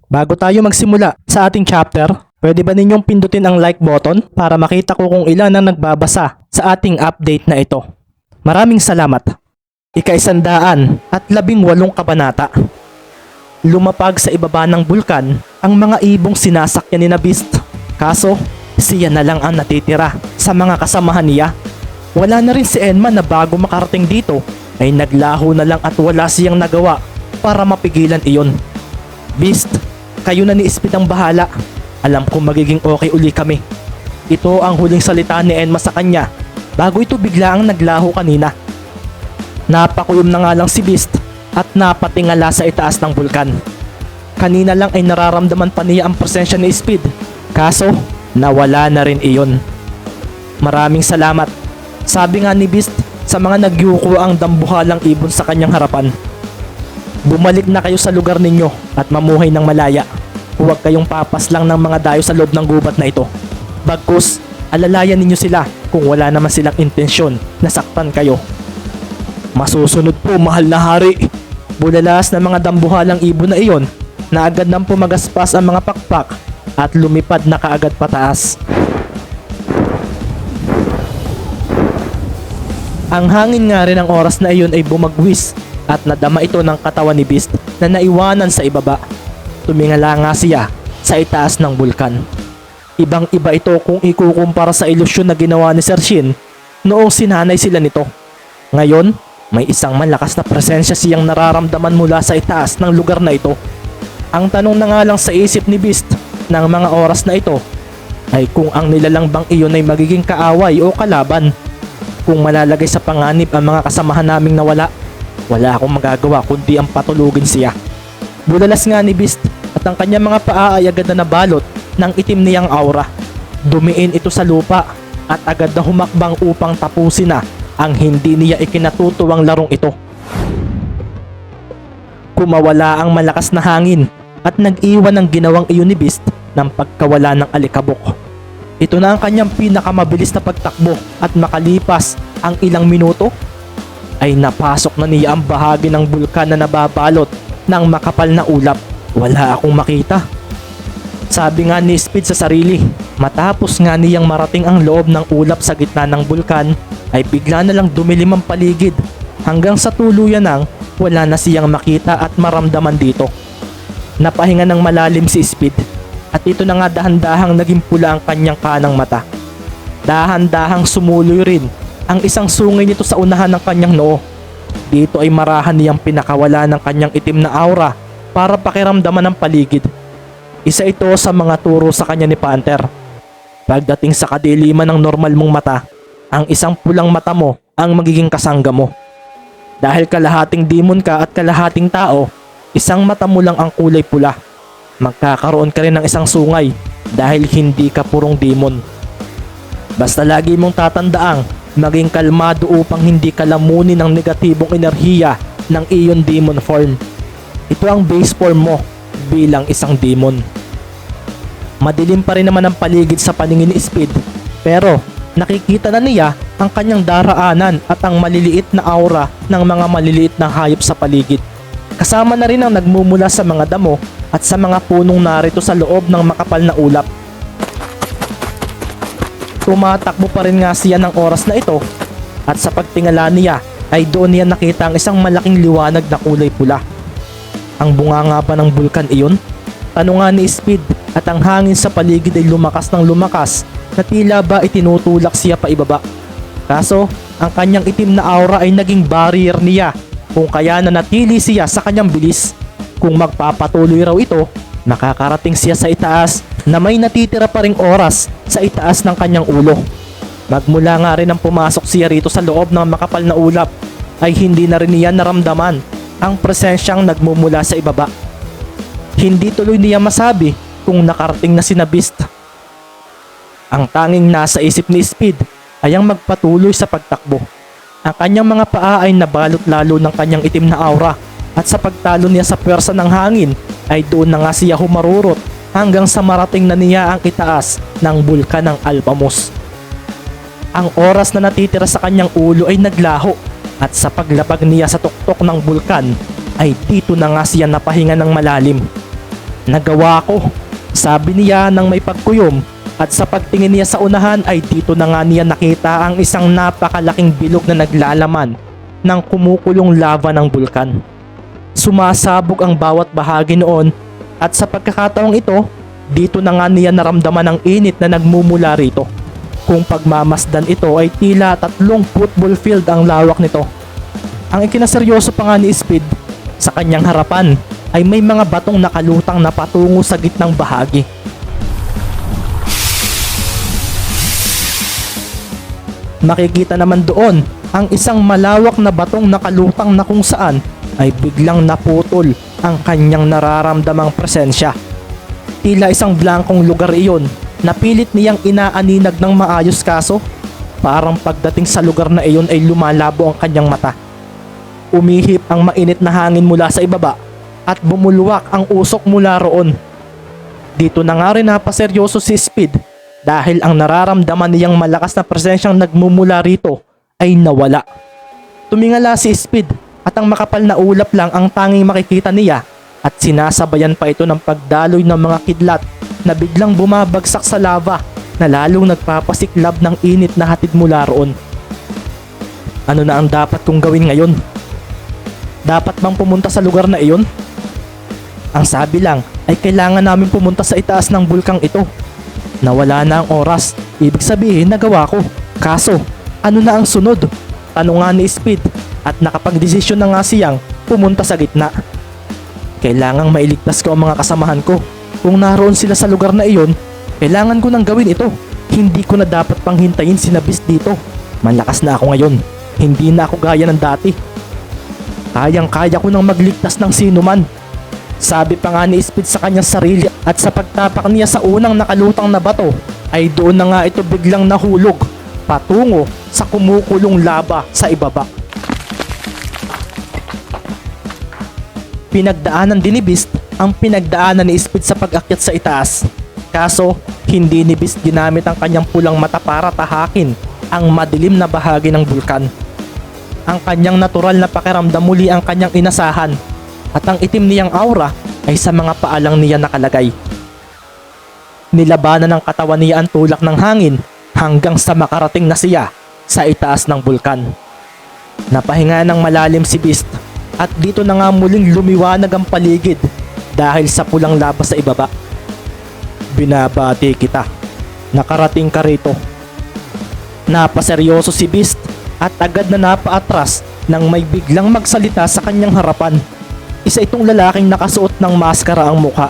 Bago tayo magsimula sa ating chapter, pwede ba ninyong pindutin ang like button para makita ko kung ilan ang nagbabasa sa ating update na ito. Maraming salamat. Ika-118 kabanata. Lumapag sa ibaba ng bulkan ang mga ibong sinasakyan ni na Beast. Kaso, siya na lang ang natitira sa mga kasamahan niya. Wala na rin si Enma na bago makarating dito ay naglaho na lang at wala siyang nagawa para mapigilan iyon. Beast, kayo na ni Speed ang bahala. Alam ko magiging okay uli kami. Ito ang huling salita ni Enma sa kanya bago ito bigla ang naglaho kanina. Napakulong na nga lang si Beast at napatingala sa itaas ng bulkan. Kanina lang ay nararamdaman pa niya ang presensya ni Speed, kaso nawala na rin iyon. Maraming salamat, sabi nga ni Beast sa mga nagyuko ang dambuhalang ibon sa kanyang harapan. Bumalik na kayo sa lugar ninyo at mamuhay ng malaya. Huwag kayong papas lang ng mga dayo sa loob ng gubat na ito. Bagkus, alalayan ninyo sila kung wala naman silang intensyon na saktan kayo. Masusunod po, mahal na hari. Bulalas ng mga dambuhalang ibon na iyon na agad nang pumagaspas ang mga pakpak at lumipad na kaagad pataas. Ang hangin nga rin ng oras na iyon ay bumagwis at nadama ito ng katawan ni Beast na naiwanan sa ibaba. Tumingala nga siya sa itaas ng bulkan. Ibang iba ito kung ikukumpara sa ilusyon na ginawa ni Sir Shin noong sinanay sila nito. Ngayon, may isang malakas na presensya siyang nararamdaman mula sa itaas ng lugar na ito. Ang tanong na nga lang sa isip ni Beast ng mga oras na ito ay kung ang nilalang bang iyon ay magiging kaaway o kalaban. Kung malalagay sa panganib ang mga kasamahan naming nawala, wala akong magagawa kundi ang patulugin siya. Bulalas nga ni Beast at ang kanyang mga paa ay agad na nabalot ng itim niyang aura. Dumiin ito sa lupa at agad na humakbang upang tapusin na ang hindi niya ikinatutuwang larong ito. Kumawala ang malakas na hangin at nag-iwan ng ginawang iyon ni Beast ng pagkawala ng alikabok. Ito na ang kanyang pinakamabilis na pagtakbo at makalipas ang ilang minuto ay napasok na niya ang bahagi ng bulkan na nababalot ng makapal na ulap. Wala akong makita, sabi nga ni Speed sa sarili. Matapos nga niyang marating ang loob ng ulap sa gitna ng bulkan ay bigla na lang dumilim ang paligid hanggang sa tuluyan nang wala na siyang makita at maramdaman dito. Napahinga ng malalim si Speed at ito na nga dahan-dahang naging pula ang kanyang kanang mata. Dahan-dahang sumuloy rin ang isang sungay nito sa unahan ng kanyang noo. Dito ay marahan niyang pinakawala ng kanyang itim na aura para pakiramdaman ng paligid. Isa ito sa mga turo sa kanya ni Panther. Pagdating sa kadiliman ng normal mong mata, ang isang pulang mata mo ang magiging kasangga mo. Dahil kalahating demon ka at kalahating tao, isang mata mo lang ang kulay pula. Magkakaroon ka rin ng isang sungay dahil hindi ka purong demon. Basta lagi mong tatandaang maging kalmado upang hindi ka lamunin ng negatibong enerhiya ng iyong demon form. Ito ang base form mo bilang isang demon. Madilim pa rin naman ang paligid sa paningin ni Speed, pero nakikita na niya ang kanyang daraanan at ang maliliit na aura ng mga maliliit na hayop sa paligid. Kasama na rin ang nagmumula sa mga damo at sa mga punong narito sa loob ng makapal na ulap. Tumatakbo pa rin nga siya ng oras na ito at sa pagtingala niya ay doon niya nakita ang isang malaking liwanag na kulay pula. Ang bunganga ba ng bulkan iyon? Tanong nga ni Speed at ang hangin sa paligid ay lumakas ng lumakas na tila ba itinutulak siya pa ibaba. Kaso ang kanyang itim na aura ay naging barrier niya kung kaya nanatili siya sa kanyang bilis. Kung magpapatuloy raw ito, makakarating siya sa itaas na may natitira pa ring oras sa itaas ng kanyang ulo. Magmula nga rin ang pumasok siya rito sa loob ng makapal na ulap ay hindi na rin niya naramdaman ang presensyang nagmumula sa ibaba. Hindi tuloy niya masabi kung nakarating na sina Beast. Ang tanging nasa isip ni Speed ay ang magpatuloy sa pagtakbo. Ang kanyang mga paa ay nabalot lalo ng kanyang itim na aura at sa pagtalo niya sa pwersa ng hangin ay doon na nga siya humarurot hanggang sa marating na niya ang itaas ng bulkan ng Alpamos. Ang oras na natitira sa kanyang ulo ay naglaho at sa paglapag niya sa tuktok ng bulkan ay dito na nga siya napahinga ng malalim. Nagawa ko, sabi niya nang may pagkuyom, at sa pagtingin niya sa unahan ay dito na nga niya nakita ang isang napakalaking bilog na naglalaman ng kumukulong lava ng bulkan. Sumasabog ang bawat bahagi noon at sa pagkakataong ito, dito na nga niya naramdaman ang init na nagmumula rito. Kung pagmamasdan ito ay tila 3 football field ang lawak nito. Ang ikinaseryoso pa nga ni Speed, sa kanyang harapan ay may mga batong nakalutang na patungo sa gitnang bahagi. Makikita naman doon ang isang malawak na batong nakalutang na kung saan ay biglang naputol ang kanyang nararamdamang presensya. Tila isang blankong lugar iyon na pilit niyang inaaninag ng maayos, kaso parang pagdating sa lugar na iyon ay lumalabo ang kanyang mata. Umihip ang mainit na hangin mula sa ibaba at bumulwak ang usok mula roon. Dito na nga rin napaseryoso si Speed dahil ang nararamdaman niyang malakas na presensyang nagmumula rito ay nawala. Tumingala si Speed at ang makapal na ulap lang ang tanging makikita niya at sinasabayan pa ito ng pagdaloy ng mga kidlat na biglang bumabagsak sa lava na lalong nagpapasiklab ng init na hatid mula roon. Ano na ang dapat kong gawin ngayon? Dapat bang pumunta sa lugar na iyon? Ang sabi lang ay kailangan namin pumunta sa itaas ng bulkang ito. Nawala na ang oras, ibig sabihin nagawa ko. Kaso, ano na ang sunod? Tanungan ni Speed at nakapagdesisyon na nga siyang pumunta sa gitna. Kailangang mailigtas ko ang mga kasamahan ko. Kung naroon sila sa lugar na iyon, kailangan ko nang gawin ito. Hindi ko na dapat pang hintayin si Beast dito. Malakas na ako ngayon. Hindi na ako gaya ng dati. Kayang-kaya ko nang magligtas ng sino man. Sabi pa nga ni Speed sa kanyang sarili at sa pagtapak niya sa unang nakalutang na bato ay doon na nga ito biglang nahulog patungo sa kumukulong laba sa ibaba. Pinagdaanan din ni Beast ang pinagdaanan ni Speed sa pag-akyat sa itaas. Kaso hindi ni Beast ginamit ang kanyang pulang mata para tahakin ang madilim na bahagi ng bulkan. Ang kanyang natural na pakiramdam muli ang kanyang inasahan at ang itim niyang aura ay sa mga paalang niya nakalagay. Nilabanan ng katawan niya ang tulak ng hangin hanggang sa makarating na siya sa itaas ng bulkan. Napahinga ng malalim si Beast at dito na nga muling lumiwanag ang paligid dahil sa pulang laba sa ibaba. Binabati kita. Nakarating ka rito. Napaseryoso si Beast at agad na napaatras nang may biglang magsalita sa kanyang harapan. Isa itong lalaking nakasuot ng maskara ang mukha.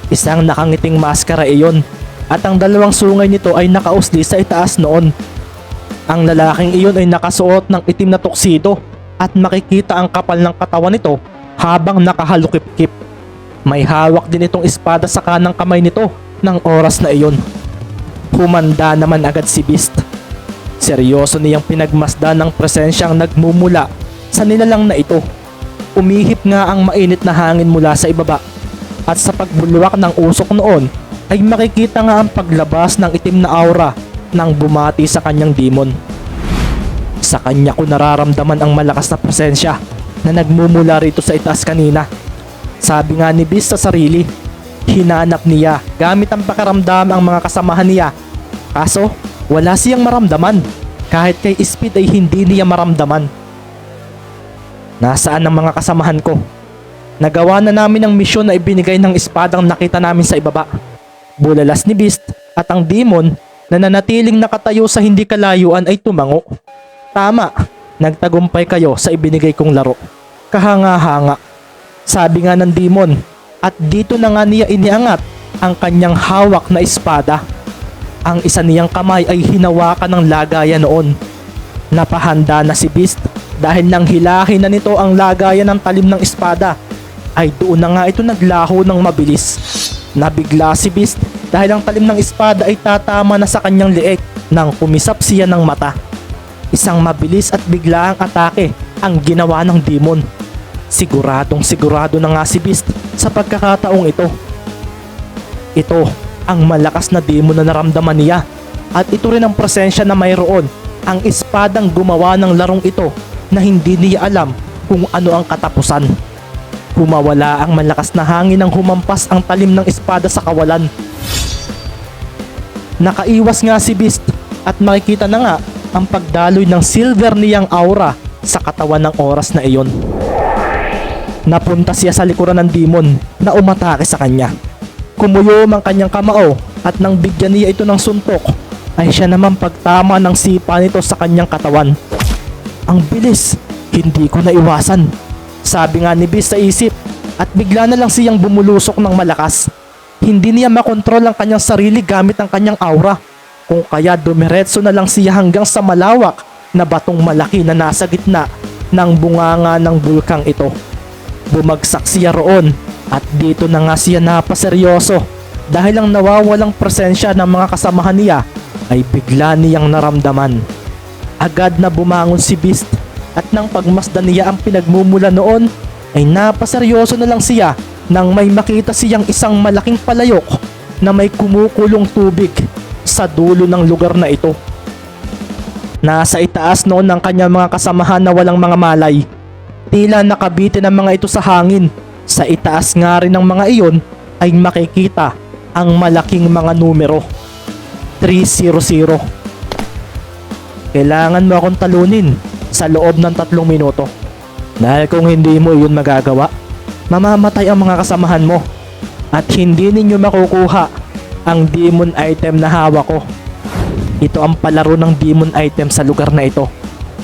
Isang nakangiting maskara iyon at ang dalawang sungay nito ay nakausli sa itaas noon. Ang lalaking iyon ay nakasuot ng itim na tuksido at makikita ang kapal ng katawan nito habang nakahalukip-kip. May hawak din itong espada sa kanang kamay nito ng oras na iyon. Humanda naman agad si Beast. Seryoso niyang pinagmasdan ng presensyang nagmumula sa nilalang na ito. Umihip nga ang mainit na hangin mula sa ibaba at sa pagbulwak ng usok noon ay makikita nga ang paglabas ng itim na aura nang bumati sa kanyang demon. Sa kanya ko nararamdaman ang malakas na presensya na nagmumula rito sa itaas kanina. Sabi nga ni Beast sa sarili, hinanap niya gamit ang pakiramdam ang mga kasamahan niya. Kaso wala siyang maramdaman, kahit kay Speed ay hindi niya maramdaman. Nasaan ang mga kasamahan ko? Nagawa na namin ang misyon na ibinigay ng espadang nakita namin sa ibaba. Bulalas ni Beast at ang demon na nanatiling nakatayo sa hindi kalayuan ay tumango. Tama, nagtagumpay kayo sa ibinigay kong laro. Kahanga-hanga. Sabi nga ng demon at dito na nga niya iniangat ang kanyang hawak na espada. Ang isa niyang kamay ay hinawakan ng lagayan noon. Napahanda na si Beast dahil nang hilahin na nito ang lagayan ng talim ng espada ay doon na nga ito naglaho ng mabilis. Nabigla si Beast dahil ang talim ng espada ay tatama na sa kanyang leeg nang kumisap siya ng mata. Isang mabilis at biglaang atake ang ginawa ng demon. Sigurado na nga si Beast sa pagkakataong ito. Ito ang malakas na demon na naramdaman niya at ito rin ang presensya na mayroon ang espadang gumawa ng larong ito na hindi niya alam kung ano ang katapusan. Humawala ang malakas na hangin nang humampas ang talim ng espada sa kawalan. Nakaiwas nga si Beast at makikita na nga ang pagdaloy ng silver niyang aura sa katawan ng oras na iyon. Napunta siya sa likuran ng demon na umatake sa kanya. Kumuyom ang kanyang kamao at nang bigyan niya ito ng suntok ay siya naman pagtama ng sipa nito sa kanyang katawan. Ang bilis, hindi ko naiwasan, sabi nga ni Beast sa isip, at bigla na lang siyang bumulusok ng malakas. Hindi niya makontrol ang kanyang sarili gamit ang kanyang aura, kung kaya dumiretso na lang siya hanggang sa malawak na batong malaki na nasa gitna ng bunganga ng bulkang ito. Bumagsak siya roon at dito na nga siya napaseryoso dahil ang nawawalang presensya ng mga kasamahan niya ay bigla niyang naramdaman. Agad na bumangon si Beast at nang pagmasdan niya ang pinagmumula noon ay napaseryoso na lang siya nang may makita siyang isang malaking palayok na may kumukulong tubig sa dulo ng lugar na ito. Nasa itaas noon ng kanyang mga kasamahan na walang mga malay. Tila nakabitin ang mga ito sa hangin. Sa itaas nga rin ng mga iyon ay makikita ang malaking mga numero. 300. Kailangan mo akong talunin sa loob ng 3 minuto. Dahil kung hindi mo yun magagawa, mamamatay ang mga kasamahan mo at hindi ninyo makukuha ang demon item na hawak ko. Ito ang palaro ng demon item sa lugar na ito.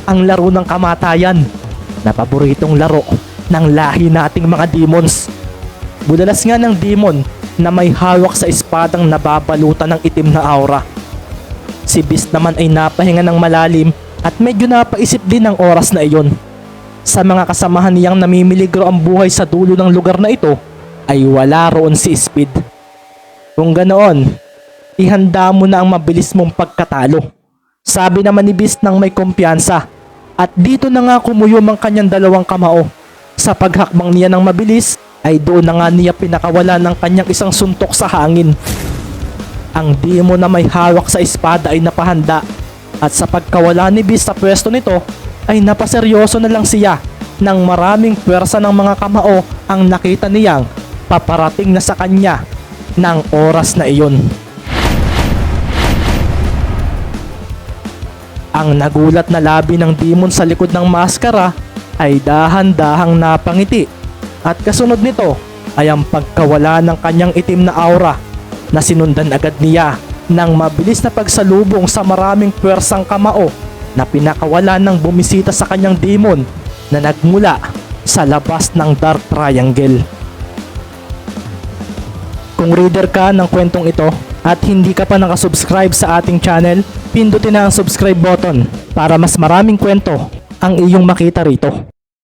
Ang laro ng kamatayan na paboritong laro ng lahi nating mga demons. Budalas nga ng demon na may hawak sa espadang nababalutan ng itim na aura. Si Beast naman ay napahinga ng malalim at medyo napaisip din ng oras na iyon. Sa mga kasamahan niyang namimiligro ang buhay sa dulo ng lugar na ito ay wala roon si Speed. Kung ganoon, ihanda mo na ang mabilis mong pagkatalo, sabi naman ni Beast ng may kumpiyansa, at dito na nga kumuyom ang kanyang dalawang kamao. Sa paghakbang niya ng mabilis ay doon na nga niya pinakawala ng kanyang isang suntok sa hangin. Ang demon na may hawak sa espada ay napahanda at sa pagkawala ni Beast sa pwesto nito ay napaseryoso na lang siya nang maraming pwersa ng mga kamao ang nakita niyang paparating na sa kanya ng oras na iyon. Ang nagulat na labi ng demon sa likod ng maskara ay dahan-dahang napangiti at kasunod nito ay ang pagkawala ng kanyang itim na aura na sinundan agad niya ng mabilis na pagsalubong sa maraming pwersang kamao na pinakawala ng bumisita sa kanyang demon na nagmula sa labas ng Dark Triangle. Kung reader ka ng kwentong ito at hindi ka pa nakasubscribe sa ating channel, pindutin na ang subscribe button para mas maraming kwento ang iyong makita rito.